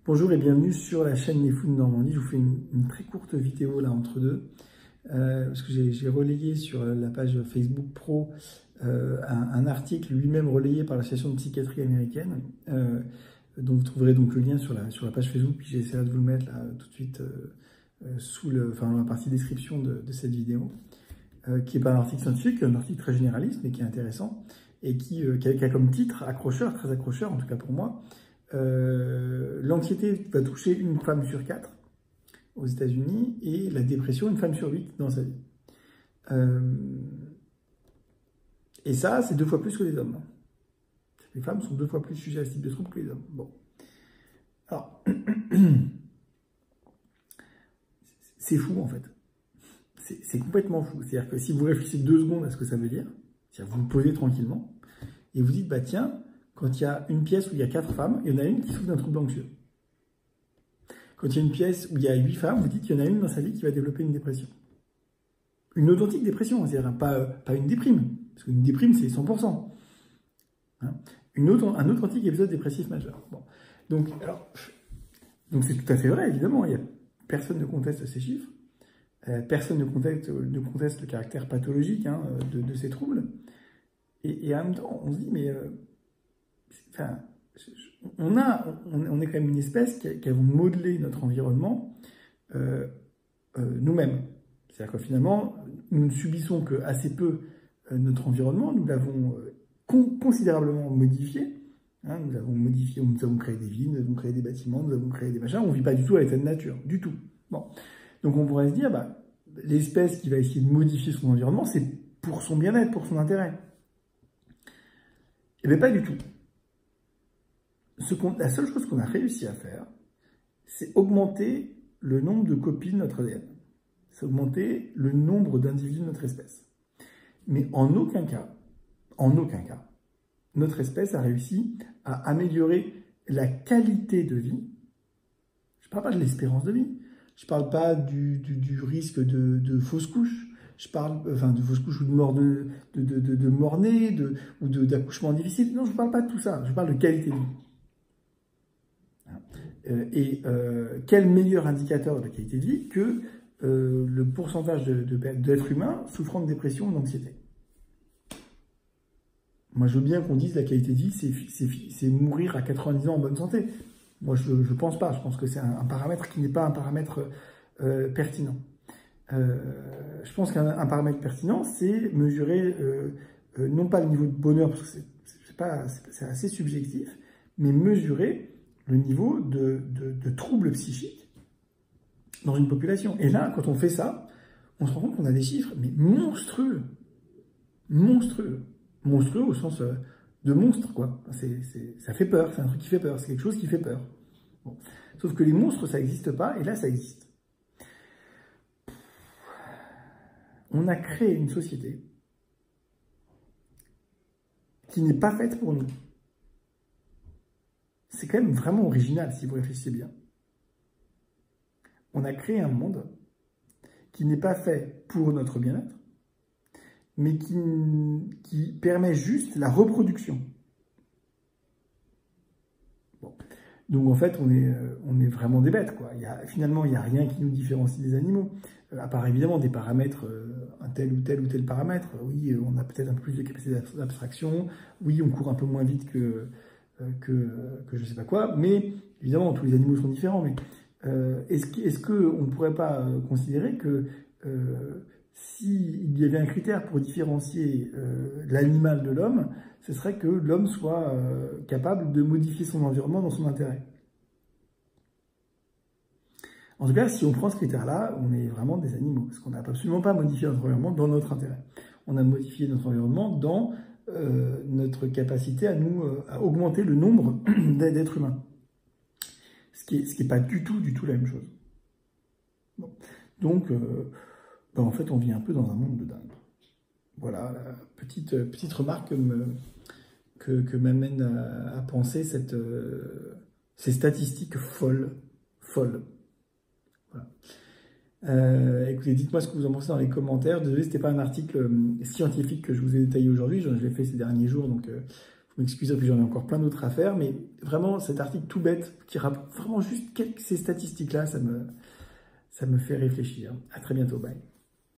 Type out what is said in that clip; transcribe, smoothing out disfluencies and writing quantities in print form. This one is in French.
Bonjour et bienvenue sur la chaîne Les Fous de Normandie. Je vous fais une très courte vidéo là entre deux, parce que j'ai relayé sur la page Facebook Pro un article lui-même relayé par l'Association de psychiatrie américaine, dont vous trouverez donc le lien sur la page Facebook, puis j'essaierai de vous le mettre là tout de suite dans la partie description de cette vidéo, qui n'est pas un article scientifique, un article très généraliste, mais qui est intéressant, et qui a comme titre accrocheur, très accrocheur en tout cas pour moi. L'anxiété va toucher une femme sur 4 aux États-Unis et la dépression une femme sur 8 dans sa vie. Et ça, c'est 2 fois plus que les hommes. Les femmes sont 2 fois plus sujets à ce type de trouble que les hommes. Bon. Alors, c'est fou en fait. C'est complètement fou. C'est-à-dire que si vous réfléchissez 2 secondes à ce que ça veut dire, c'est-à-dire vous vous posez tranquillement et vous dites, bah tiens, quand il y a une pièce où il y a 4 femmes, il y en a une qui souffre d'un trouble anxieux. Quand il y a une pièce où il y a 8 femmes, vous dites qu'il y en a une dans sa vie qui va développer une dépression. Une authentique dépression, c'est-à-dire pas une déprime, parce qu'une déprime c'est 100%. Hein, un authentique épisode dépressif majeur. Bon. Donc c'est tout à fait vrai, évidemment, personne ne conteste ces chiffres, personne ne conteste le caractère pathologique de ces troubles, et en même temps on se dit, mais... Enfin, on est quand même une espèce qui a modelé notre environnement nous-mêmes. C'est-à-dire que finalement, nous ne subissons que assez peu notre environnement, nous l'avons considérablement modifié. Hein, nous avons créé des villes, nous avons créé des bâtiments, nous avons créé des machins, on ne vit pas du tout à l'état de nature, du tout. Bon. Donc on pourrait se dire, bah, l'espèce qui va essayer de modifier son environnement, c'est pour son bien-être, pour son intérêt. Eh bien pas du tout. La seule chose qu'on a réussi à faire, c'est augmenter le nombre de copies de notre ADN. C'est augmenter le nombre d'individus de notre espèce. Mais en aucun cas, notre espèce a réussi à améliorer la qualité de vie. Je ne parle pas de l'espérance de vie. Je ne parle pas du risque de fausse couche. Je parle de fausse couche ou de mort de mort-né, ou d'accouchement difficile. Non, je ne parle pas de tout ça. Je parle de qualité de vie. Quel meilleur indicateur de la qualité de vie que le pourcentage d'êtres humains souffrant de dépression ou d'anxiété. Moi, je veux bien qu'on dise la qualité de vie, c'est mourir à 90 ans en bonne santé. Moi, je ne pense pas. Je pense que c'est un paramètre qui n'est pas un paramètre pertinent. Je pense qu'un paramètre pertinent, c'est mesurer non pas le niveau de bonheur, parce que c'est assez subjectif, mais mesurer le niveau de troubles psychiques dans une population. Et là, quand on fait ça, on se rend compte qu'on a des chiffres mais monstrueux. Monstrueux. Monstrueux au sens de monstre, quoi. Ça fait peur, c'est un truc qui fait peur, c'est quelque chose qui fait peur. Bon. Sauf que les monstres, ça n'existe pas, et là, ça existe. On a créé une société qui n'est pas faite pour nous. C'est quand même vraiment original si vous réfléchissez bien. On a créé un monde qui n'est pas fait pour notre bien-être, mais qui permet juste la reproduction. Bon. Donc en fait, on est vraiment des bêtes, quoi. Finalement, il n'y a rien qui nous différencie des animaux, à part évidemment des paramètres, un tel ou tel paramètre. Oui, on a peut-être un peu plus de capacité d'abstraction. Oui, on court un peu moins vite que je ne sais pas quoi, mais évidemment tous les animaux sont différents, mais est-ce qu'on ne pourrait pas considérer que s'il y avait un critère pour différencier l'animal de l'homme, ce serait que l'homme soit capable de modifier son environnement dans son intérêt? En tout cas, si on prend ce critère-là, on est vraiment des animaux, parce qu'on n'a absolument pas modifié notre environnement dans notre intérêt. On a modifié notre environnement dans notre capacité à augmenter le nombre d'êtres humains. Ce qui est pas du tout la même chose. Bon. Donc, en fait, on vit un peu dans un monde de dingue. Voilà, petite remarque que m'amène à penser ces statistiques folles. Voilà. Écoutez, dites-moi ce que vous en pensez dans les commentaires. Désolé, c'était pas un article scientifique que je vous ai détaillé aujourd'hui, je l'ai fait ces derniers jours, donc vous m'excusez, puis j'en ai encore plein d'autres à faire, mais vraiment cet article tout bête qui rapporte vraiment juste ces statistiques-là, ça me fait réfléchir. À très bientôt, bye.